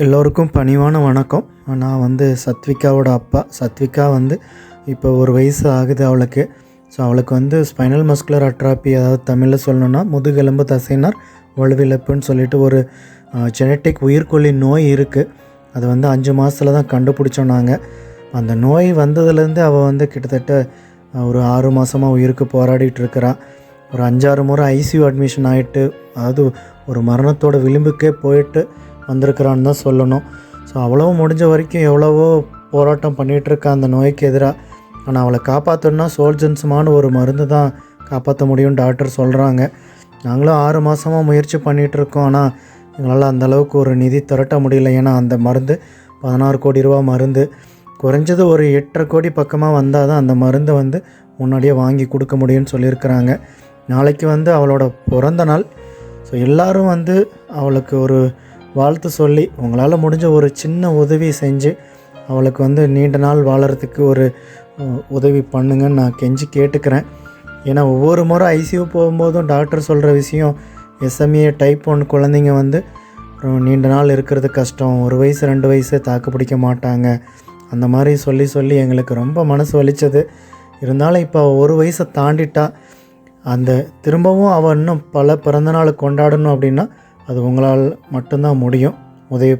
எல்லோருக்கும் பணிவான வணக்கம். நான் வந்து சத்விகாவோட அப்பா. சத்விகா வந்து இப்போ ஒரு வயசு ஆகுது அவளுக்கு. ஸோ அவளுக்கு வந்து ஸ்பைனல் மஸ்குலர் அட்ராபி, அதாவது தமிழில் சொல்லணுன்னா முதுகெலும்பு தசைநார் வலுவிழப்புன்னு சொல்லிட்டு ஒரு ஜெனட்டிக் உயிர்கொல்லி நோய் இருக்குது. அது வந்து 5 மாதத்தில் தான் கண்டுபிடிச்சோம் நாங்கள். அந்த நோய் வந்ததுலேருந்து அவள் வந்து கிட்டத்தட்ட ஒரு 6 மாதமாக உயிருக்கு போராடிட்டு இருக்கிறா. ஒரு 5-6 முறை ஐசியூ அட்மிஷன் ஆகிட்டு, அதாவது ஒரு மரணத்தோட விளிம்புக்கே போயிட்டு வந்திருக்கிறான்னு தான் சொல்லணும். ஸோ அவ்வளோ முடிஞ்ச வரைக்கும் எவ்வளவோ போராட்டம் பண்ணிகிட்ருக்கா அந்த நோய்க்கு எதிராக. ஆனால் அவளை காப்பாற்றணுன்னா சோல்ஜன்ஸுமான ஒரு மருந்து தான் காப்பாற்ற முடியும்னு டாக்டர் சொல்கிறாங்க. நாங்களும் 6 மாதமாக முயற்சி பண்ணிகிட்ருக்கோம். ஆனால் எங்களால் அந்தளவுக்கு ஒரு நிதி திரட்ட முடியல. ஏன்னா அந்த மருந்து 16 கோடி ரூபா மருந்து. குறைஞ்சது ஒரு 8.5 கோடி பக்கமாக வந்தால் தான் அந்த மருந்தை வந்து முன்னாடியே வாங்கி கொடுக்க முடியும்னு சொல்லியிருக்கிறாங்க. நாளைக்கு வந்து அவளோட பிறந்த நாள். ஸோ எல்லோரும் வந்து அவளுக்கு ஒரு வாழ்த்து சொல்லி உங்களால் முடிஞ்ச ஒரு சின்ன உதவி செஞ்சு அவளுக்கு வந்து நீண்ட நாள் வாழறதுக்கு ஒரு உதவி பண்ணுங்கன்னு நான் கெஞ்சி கேட்டுக்கிறேன். ஏன்னா ஒவ்வொரு முறை ஐசியூ போகும்போதும் டாக்டர் சொல்கிற விஷயம், SMA டைப் 1 குழந்தைங்க வந்து நீண்ட நாள் இருக்கிறது கஷ்டம், 1 வயசு 2 வயசு தாக்கு பிடிக்க மாட்டாங்க, அந்த மாதிரி சொல்லி எங்களுக்கு ரொம்ப மனசு வலிச்சது. இருந்தாலும் இப்போ 1 வயசை தாண்டிட்டா, அந்த திரும்பவும் அவள் இன்னும் பல பிறந்தநாள் கொண்டாடணும் அப்படின்னா அது உங்களால் மட்டும்தான் முடியும். உதவி